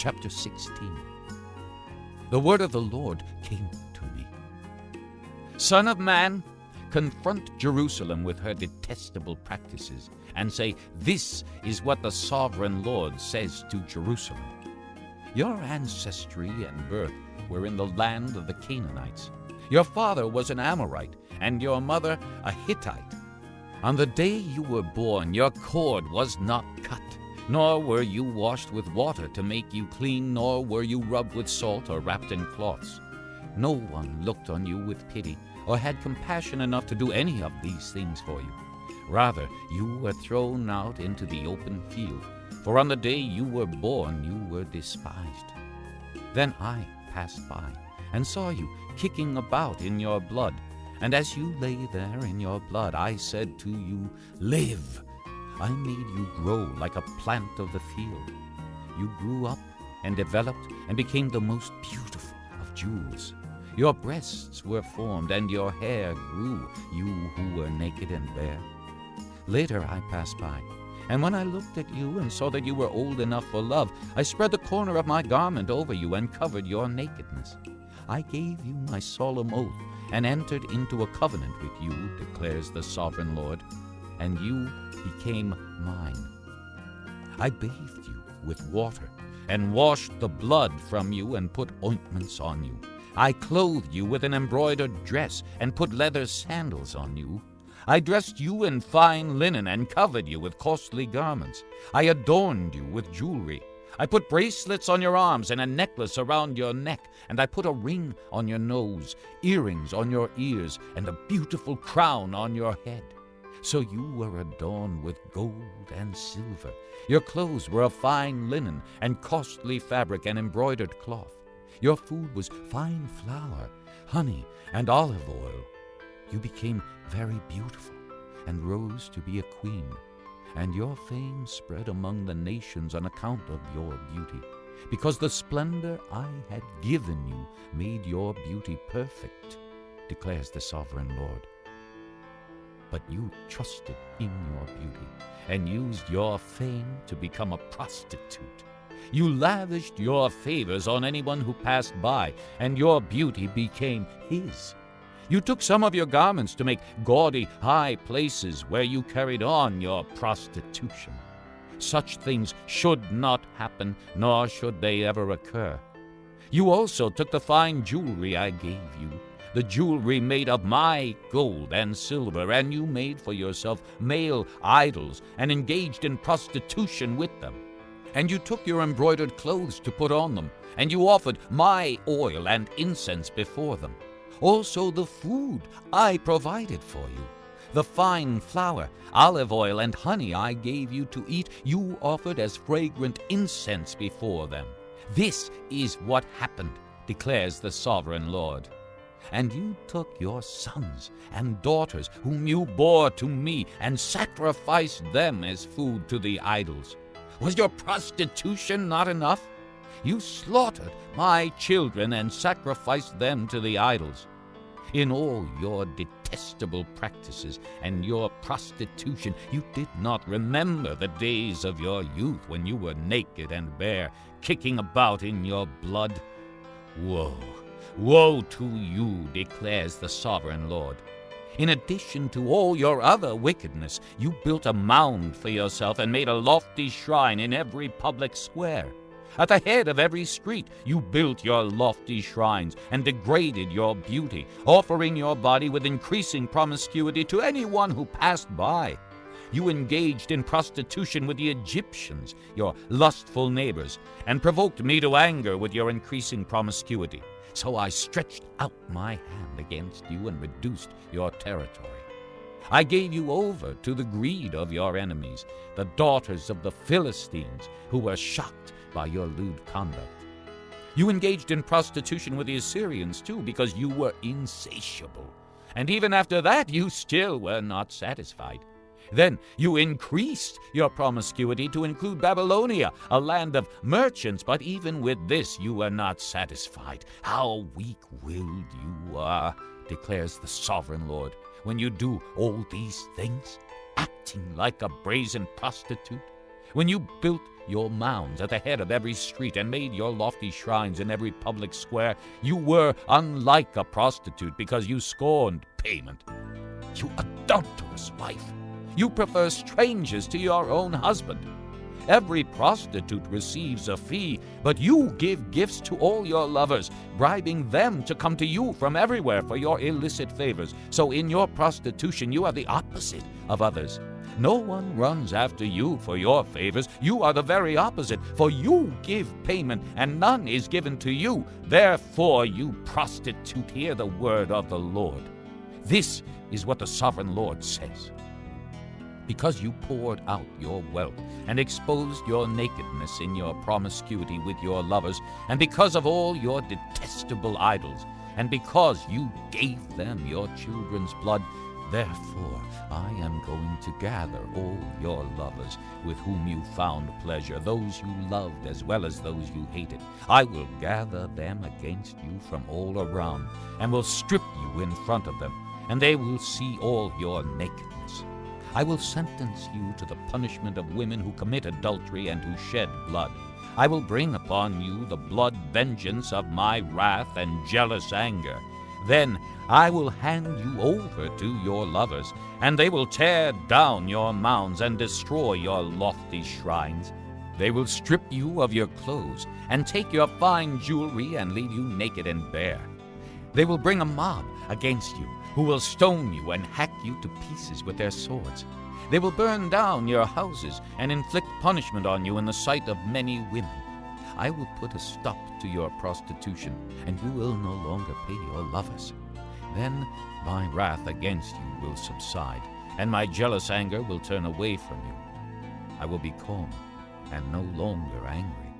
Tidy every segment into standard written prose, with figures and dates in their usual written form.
chapter 16. The word of the Lord came to me. Son of man, confront Jerusalem with her detestable practices and say, this is what the sovereign Lord says to Jerusalem. Your ancestry and birth were in the land of the Canaanites. Your father was an Amorite, and your mother a Hittite. On the day you were born, your cord was not cut, nor were you washed with water to make you clean, nor were you rubbed with salt or wrapped in cloths. No one looked on you with pity, or had compassion enough to do any of these things for you. Rather, you were thrown out into the open field, for on the day you were born you were despised. Then I passed by, and saw you kicking about in your blood. And as you lay there in your blood, I said to you, live. I made you grow like a plant of the field. You grew up and developed and became the most beautiful of jewels. Your breasts were formed and your hair grew, you who were naked and bare. Later I passed by, and when I looked at you and saw that you were old enough for love, I spread the corner of my garment over you and covered your nakedness. I gave you my solemn oath and entered into a covenant with you, declares the sovereign Lord, and you became mine. I bathed you with water and washed the blood from you and put ointments on you. I clothed you with an embroidered dress and put leather sandals on you. I dressed you in fine linen and covered you with costly garments. I adorned you with jewelry. I put bracelets on your arms and a necklace around your neck, and I put a ring on your nose, earrings on your ears, and a beautiful crown on your head. So you were adorned with gold and silver. Your clothes were of fine linen and costly fabric and embroidered cloth. Your food was fine flour, honey, and olive oil. You became very beautiful and rose to be a queen. And your fame spread among the nations on account of your beauty, because the splendor I had given you made your beauty perfect, declares the sovereign Lord. But you trusted in your beauty and used your fame to become a prostitute. You lavished your favors on anyone who passed by, and your beauty became his. You took some of your garments to make gaudy high places where you carried on your prostitution. Such things should not happen, nor should they ever occur. You also took the fine jewelry I gave you, the jewelry made of my gold and silver, and you made for yourself male idols and engaged in prostitution with them. And you took your embroidered clothes to put on them, and you offered my oil and incense before them. Also the food I provided for you, the fine flour, olive oil, and honey I gave you to eat, you offered as fragrant incense before them. This is what happened, declares the sovereign Lord. And you took your sons and daughters whom you bore to me and sacrificed them as food to the idols. Was your prostitution not enough? You slaughtered my children and sacrificed them to the idols. In all your detestable practices and your prostitution, you did not remember the days of your youth when you were naked and bare, kicking about in your blood. Woe, woe to you, declares the sovereign Lord. In addition to all your other wickedness, you built a mound for yourself and made a lofty shrine in every public square. At the head of every street you built your lofty shrines and degraded your beauty, offering your body with increasing promiscuity to anyone who passed by. You engaged in prostitution with the Egyptians, your lustful neighbors, and provoked me to anger with your increasing promiscuity. So I stretched out my hand against you and reduced your territory. I gave you over to the greed of your enemies, the daughters of the Philistines, who were shocked by your lewd conduct. You engaged in prostitution with the Assyrians too, because you were insatiable. And even after that, you still were not satisfied. Then you increased your promiscuity to include Babylonia, a land of merchants, but even with this you were not satisfied. How weak-willed you are, declares the sovereign Lord, when you do all these things, acting like a brazen prostitute. When you built your mounds at the head of every street and made your lofty shrines in every public square. You were unlike a prostitute because you scorned payment. You adulterous wife! You prefer strangers to your own husband. Every prostitute receives a fee, but you give gifts to all your lovers, bribing them to come to you from everywhere for your illicit favors. So in your prostitution, you are the opposite of others. No one runs after you for your favors. You are the very opposite, for you give payment, and none is given to you. Therefore, you prostitute, hear the word of the Lord. This is what the sovereign Lord says. Because you poured out your wealth and exposed your nakedness in your promiscuity with your lovers, and because of all your detestable idols, and because you gave them your children's blood, therefore I am going to gather all your lovers with whom you found pleasure, those you loved as well as those you hated. I will gather them against you from all around, and will strip you in front of them, and they will see all your nakedness. I will sentence you to the punishment of women who commit adultery and who shed blood. I will bring upon you the blood vengeance of my wrath and jealous anger. Then I will hand you over to your lovers, and they will tear down your mounds and destroy your lofty shrines. They will strip you of your clothes and take your fine jewelry and leave you naked and bare. They will bring a mob against you, who will stone you and hack you to pieces with their swords. They will burn down your houses and inflict punishment on you in the sight of many women. I will put a stop to your prostitution, and you will no longer pay your lovers. Then my wrath against you will subside, and my jealous anger will turn away from you. I will be calm and no longer angry.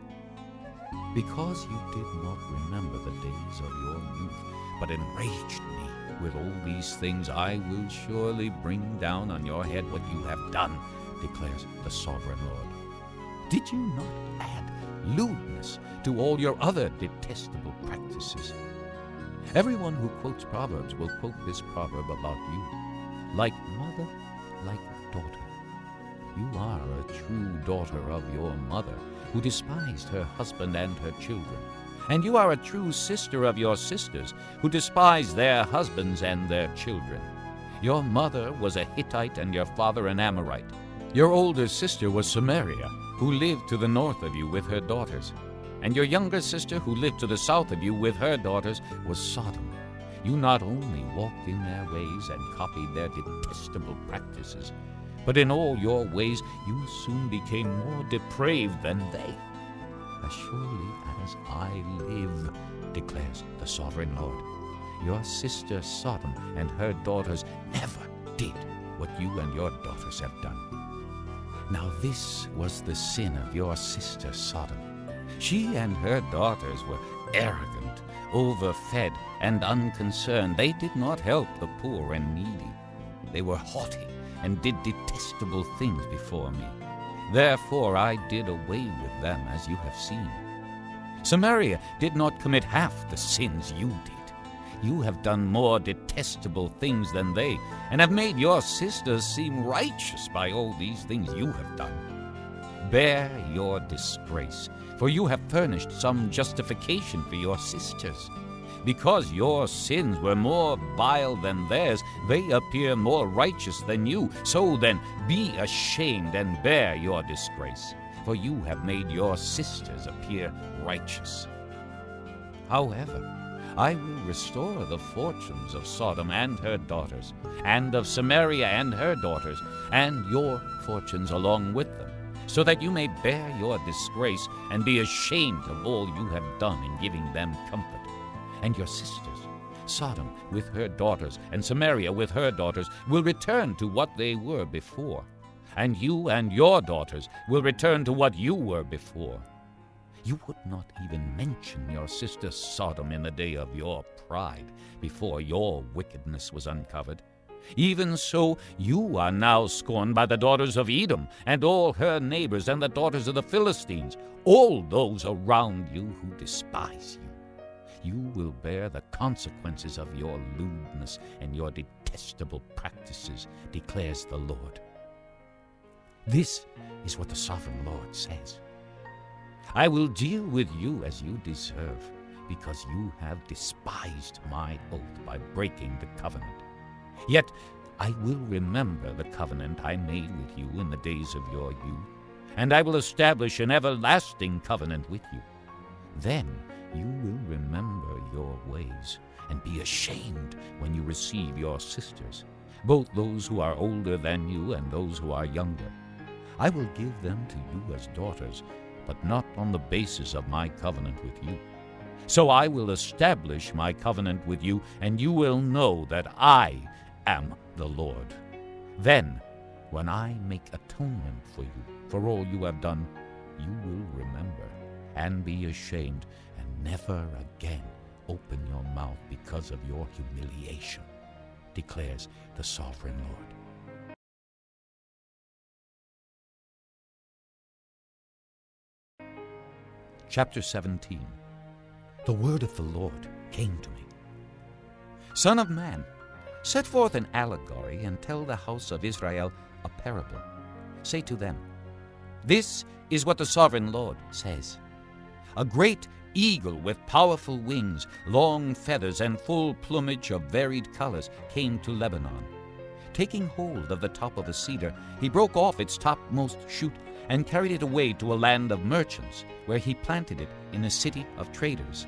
Because you did not remember the days of your youth, but enraged me with all these things, I will surely bring down on your head what you have done, declares the sovereign Lord. Did you not add lewdness to all your other detestable practices? Everyone who quotes Proverbs will quote this proverb about you. Like mother, like daughter. You are a true daughter of your mother, who despised her husband and her children. And you are a true sister of your sisters, who despise their husbands and their children. Your mother was a Hittite and your father an Amorite. Your older sister was Samaria, who lived to the north of you with her daughters. And your younger sister, who lived to the south of you with her daughters, was Sodom. You not only walked in their ways and copied their detestable practices, but in all your ways you soon became more depraved than they. As surely as I live, declares the sovereign Lord, your sister Sodom and her daughters never did what you and your daughters have done. Now this was the sin of your sister Sodom. She and her daughters were arrogant, overfed, and unconcerned. They did not help the poor and needy. They were haughty and did detestable things before me. Therefore I did away with them, as you have seen. Samaria did not commit half the sins you did. You have done more detestable things than they, and have made your sisters seem righteous by all these things you have done. Bear your disgrace, for you have furnished some justification for your sisters. Because your sins were more vile than theirs, they appear more righteous than you. So then, be ashamed and bear your disgrace, for you have made your sisters appear righteous. However, I will restore the fortunes of Sodom and her daughters, and of Samaria and her daughters, and your fortunes along with them, so that you may bear your disgrace and be ashamed of all you have done in giving them comfort. And your sisters, Sodom with her daughters and Samaria with her daughters, will return to what they were before, and you and your daughters will return to what you were before. You would not even mention your sister Sodom in the day of your pride, before your wickedness was uncovered. Even so, you are now scorned by the daughters of Edom, and all her neighbors, and the daughters of the Philistines, all those around you who despise you. You will bear the consequences of your lewdness and your detestable practices, declares the Lord. This is what the sovereign Lord says. I will deal with you as you deserve, because you have despised my oath by breaking the covenant. Yet I will remember the covenant I made with you in the days of your youth, and I will establish an everlasting covenant with you. Then you will remember your ways and be ashamed when you receive your sisters, both those who are older than you and those who are younger. I will give them to you as daughters, but not on the basis of my covenant with you. So I will establish my covenant with you, and you will know that I am the Lord. Then, when I make atonement for you, for all you have done, you will remember and be ashamed, and never again open your mouth because of your humiliation, declares the sovereign Lord. Chapter 17. The word of the Lord came to me. Son of man, set forth an allegory and tell the house of Israel a parable. Say to them, this is what the sovereign Lord says. A great eagle with powerful wings, long feathers, and full plumage of varied colors came to Lebanon. Taking hold of the top of a cedar, he broke off its topmost shoot and carried it away to a land of merchants, where he planted it in a city of traders.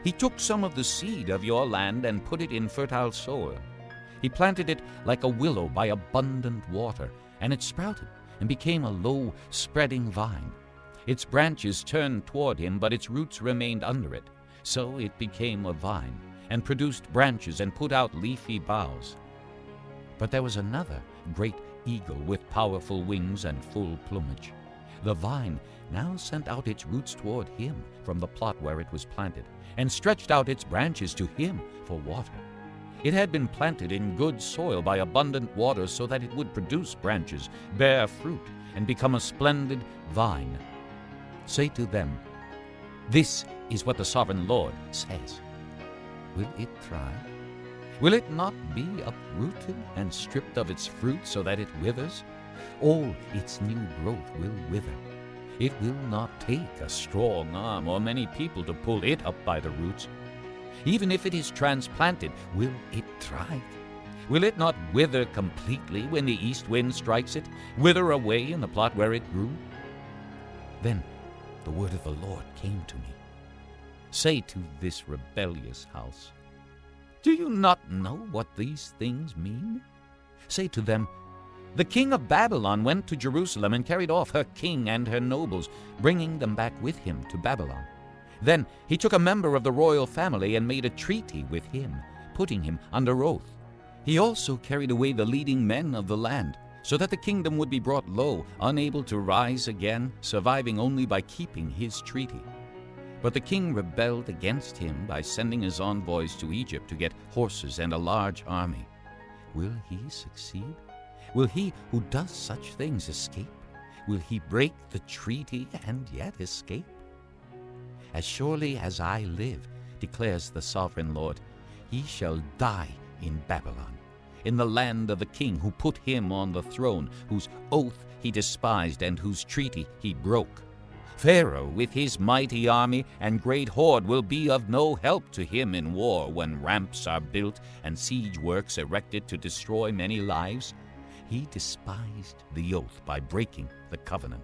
He took some of the seed of your land and put it in fertile soil. He planted it like a willow by abundant water, and it sprouted and became a low, spreading vine. Its branches turned toward him, but its roots remained under it. So it became a vine, and produced branches and put out leafy boughs. But there was another great eagle with powerful wings and full plumage. The vine now sent out its roots toward him from the plot where it was planted, and stretched out its branches to him for water. It had been planted in good soil by abundant water, so that it would produce branches, bear fruit, and become a splendid vine. Say to them, this is what the sovereign Lord says. Will it thrive? Will it not be uprooted and stripped of its fruit so that it withers? All its new growth will wither. It will not take a strong arm or many people to pull it up by the roots. Even if it is transplanted, will it thrive? Will it not wither completely when the east wind strikes it, wither away in the plot where it grew? Then the word of the Lord came to me. Say to this rebellious house, do you not know what these things mean? Say to them, the king of Babylon went to Jerusalem and carried off her king and her nobles, bringing them back with him to Babylon. Then he took a member of the royal family and made a treaty with him, putting him under oath. He also carried away the leading men of the land, so that the kingdom would be brought low, unable to rise again, surviving only by keeping his treaty. But the king rebelled against him by sending his envoys to Egypt to get horses and a large army. Will he succeed? Will he who does such things escape? Will he break the treaty and yet escape? As surely as I live, declares the sovereign Lord, he shall die in Babylon, in the land of the king who put him on the throne, whose oath he despised and whose treaty he broke. Pharaoh with his mighty army and great horde will be of no help to him in war when ramps are built and siege works erected to destroy many lives. He despised the oath by breaking the covenant.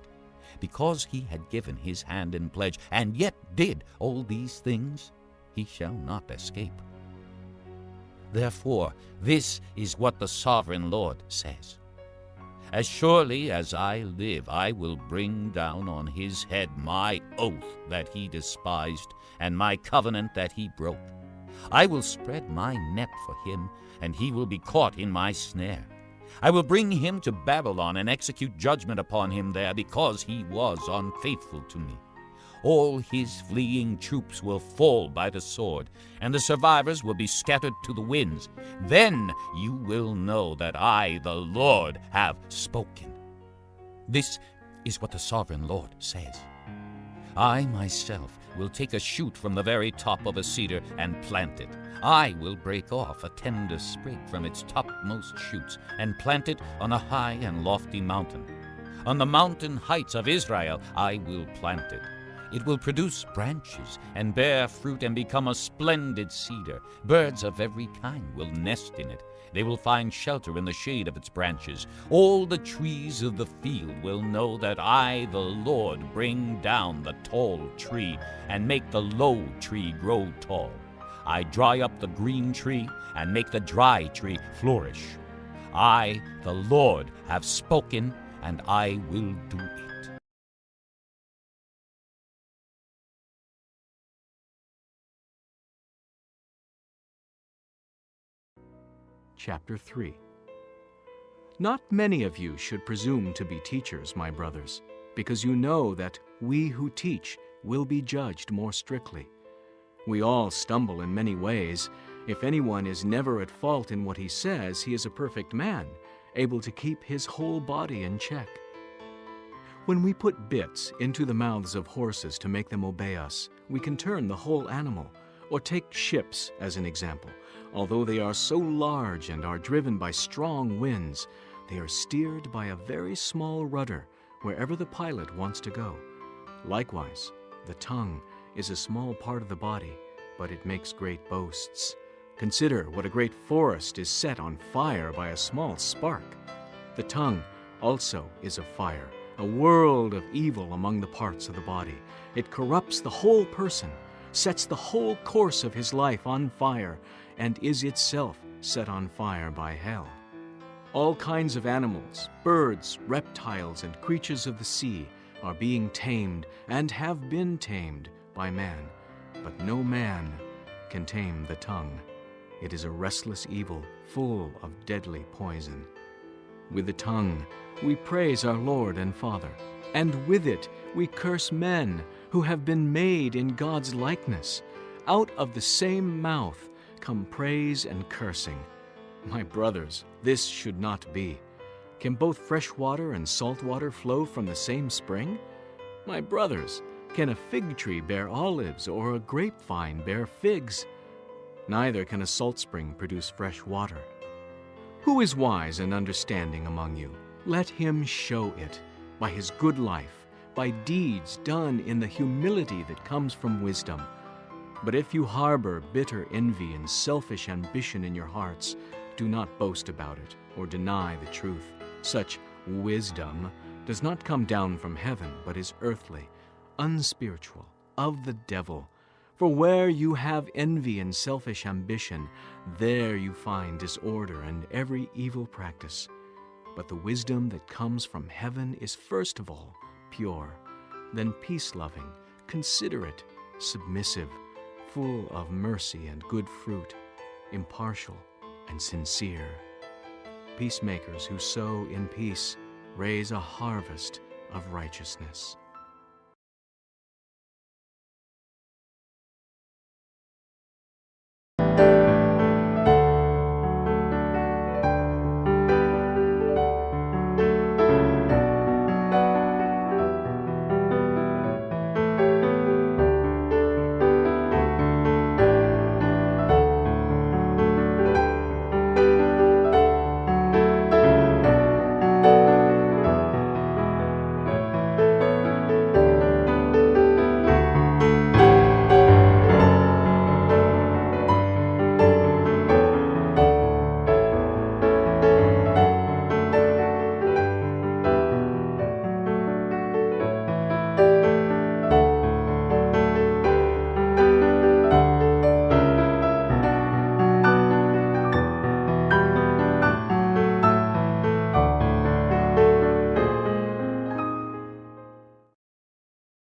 Because he had given his hand in pledge and yet did all these things, he shall not escape. Therefore, this is what the sovereign Lord says. As surely as I live, I will bring down on his head my oath that he despised and my covenant that he broke. I will spread my net for him, and he will be caught in my snare. I will bring him to Babylon and execute judgment upon him there, because he was unfaithful to me. All his fleeing troops will fall by the sword, and the survivors will be scattered to the winds. Then you will know that I, the Lord, have spoken. This is what the sovereign Lord says. I myself will take a shoot from the very top of a cedar and plant it. I will break off a tender sprig from its topmost shoots and plant it on a high and lofty mountain. On the mountain heights of Israel I will plant it. It will produce branches and bear fruit and become a splendid cedar. Birds of every kind will nest in it. They will find shelter in the shade of its branches. All the trees of the field will know that I, the Lord, bring down the tall tree and make the low tree grow tall. I dry up the green tree and make the dry tree flourish. I, the Lord, have spoken, and I will do it. Chapter 3. Not many of you should presume to be teachers, my brothers, because you know that we who teach will be judged more strictly. We all stumble in many ways. If anyone is never at fault in what he says, he is a perfect man, able to keep his whole body in check. When we put bits into the mouths of horses to make them obey us, we can turn the whole animal. Or take ships as an example. Although they are so large and are driven by strong winds, they are steered by a very small rudder wherever the pilot wants to go. Likewise, the tongue is a small part of the body, but it makes great boasts. Consider what a great forest is set on fire by a small spark. The tongue also is a fire, a world of evil among the parts of the body. It corrupts the whole person, sets the whole course of his life on fire, and is itself set on fire by hell. All kinds of animals, birds, reptiles, and creatures of the sea are being tamed and have been tamed by man, but no man can tame the tongue. It is a restless evil, full of deadly poison. With the tongue we praise our Lord and Father, and with it we curse men who have been made in God's likeness. Out of the same mouth come praise and cursing. My brothers, this should not be. Can both fresh water and salt water flow from the same spring? My brothers, can a fig tree bear olives or a grapevine bear figs? Neither can a salt spring produce fresh water. Who is wise and understanding among you? Let him show it by his good life, by deeds done in the humility that comes from wisdom. But if you harbor bitter envy and selfish ambition in your hearts, do not boast about it or deny the truth. Such wisdom does not come down from heaven, but is earthly, unspiritual, of the devil. For where you have envy and selfish ambition, there you find disorder and every evil practice. But the wisdom that comes from heaven is first of all pure, then peace-loving, considerate, submissive, full of mercy and good fruit, impartial and sincere. Peacemakers who sow in peace raise a harvest of righteousness.